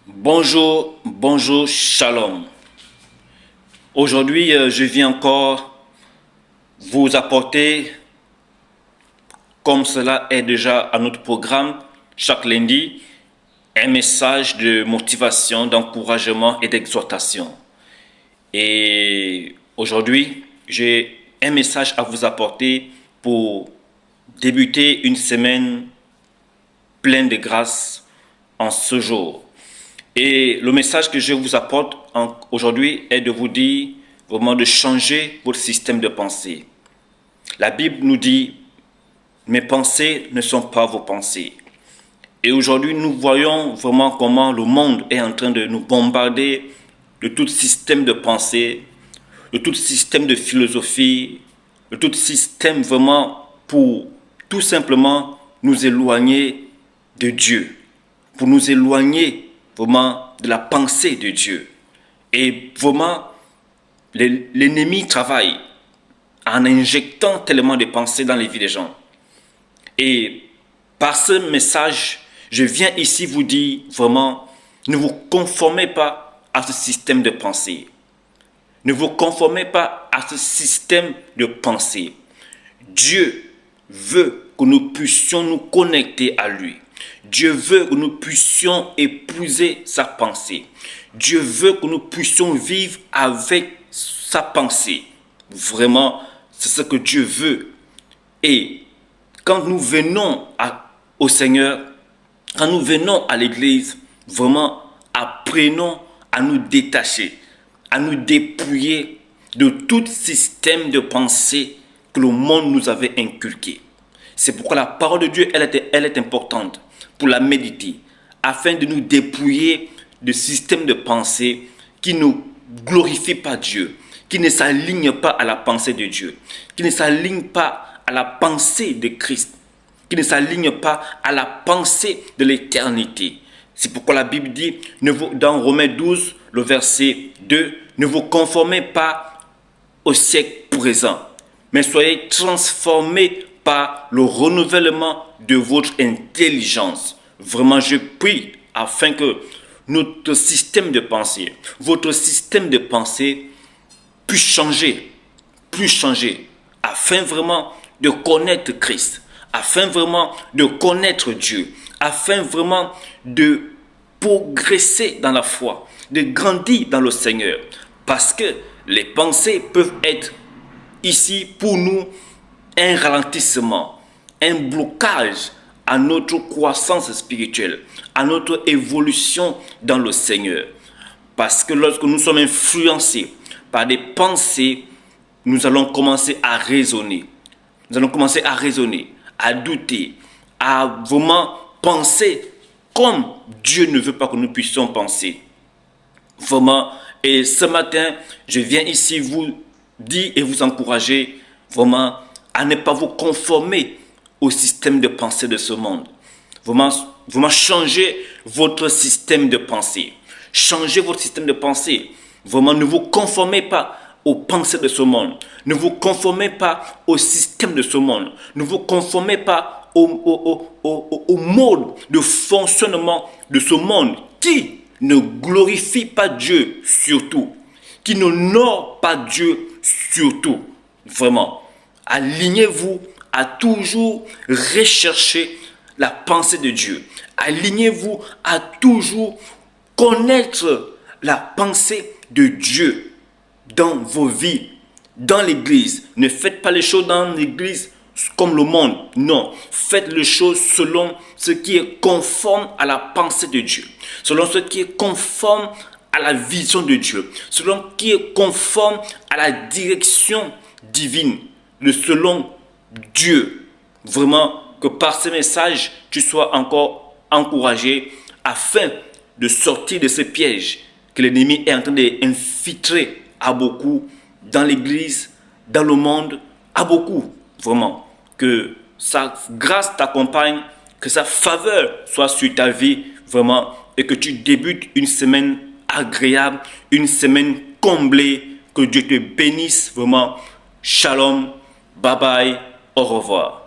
Bonjour, shalom. Aujourd'hui, je viens encore vous apporter, comme cela est déjà à notre programme, chaque lundi, un message de motivation, d'encouragement et d'exhortation. Et aujourd'hui, j'ai un message à vous apporter pour débuter une semaine pleine de grâce en ce jour. Et le message que je vous apporte aujourd'hui est de vous dire vraiment de changer votre système de pensée. La Bible nous dit, mes pensées ne sont pas vos pensées. Et aujourd'hui, nous voyons vraiment comment le monde est en train de nous bombarder de tout système de pensée, de tout système de philosophie, de tout système vraiment pour tout simplement nous éloigner de Dieu, pour nous éloigner vraiment de la pensée de Dieu. Et vraiment, l'ennemi travaille en injectant tellement de pensées dans les vies des gens. Et par ce message, je viens ici vous dire vraiment, ne vous conformez pas à ce système de pensée. Ne vous conformez pas à ce système de pensée. Dieu veut que nous puissions nous connecter à lui. Dieu veut que nous puissions épouser sa pensée. Dieu veut que nous puissions vivre avec sa pensée. Vraiment, c'est ce que Dieu veut. Et quand nous venons au Seigneur, quand nous venons à l'église, vraiment, apprenons à nous détacher, à nous dépouiller de tout système de pensée que le monde nous avait inculqué. C'est pourquoi la parole de Dieu, elle est importante pour la méditer, afin de nous dépouiller de systèmes de pensée qui ne glorifient pas Dieu, qui ne s'alignent pas à la pensée de Dieu, qui ne s'alignent pas à la pensée de Christ, qui ne s'alignent pas à la pensée de l'éternité. C'est pourquoi la Bible dit, dans Romains 12, le verset 2, ne vous conformez pas au siècle présent, mais soyez transformés par le renouvellement de votre intelligence. Vraiment, je prie afin que notre système de pensée, votre système de pensée puisse changer, afin vraiment de connaître Christ, afin vraiment de connaître Dieu, afin vraiment de progresser dans la foi, de grandir dans le Seigneur. Parce que les pensées peuvent être ici pour nous un ralentissement, un blocage à notre croissance spirituelle, à notre évolution dans le Seigneur. Parce que lorsque nous sommes influencés par des pensées, nous allons commencer à raisonner. Nous allons commencer à raisonner, à douter, à vraiment penser comme Dieu ne veut pas que nous puissions penser. Vraiment, et ce matin, je viens ici vous dire et vous encourager vraiment à ne pas vous conformer au système de pensée de ce monde. Vraiment changer votre système de pensée. Changez votre système de pensée. Vraiment, ne vous conformez pas aux pensées de ce monde. Ne vous conformez pas au système de ce monde. Ne vous conformez pas au mode de fonctionnement de ce monde qui ne glorifie pas Dieu surtout, qui n'honore pas Dieu surtout. Vraiment, alignez-vous à toujours rechercher la pensée de Dieu. Alignez-vous à toujours connaître la pensée de Dieu dans vos vies, dans l'église. Ne faites pas les choses dans l'église comme le monde. Non, faites les choses selon ce qui est conforme à la pensée de Dieu, selon ce qui est conforme à la vision de Dieu, selon ce qui est conforme à la direction divine, selon Dieu. Vraiment que par ce message, tu sois encore encouragé afin de sortir de ce piège que l'ennemi est en train d'infiltrer à beaucoup dans l'église, dans le monde, à beaucoup. Vraiment, que sa grâce t'accompagne, que sa faveur soit sur ta vie, vraiment, et que tu débutes une semaine agréable, une semaine comblée, que Dieu te bénisse, vraiment. Shalom, bye bye, au revoir.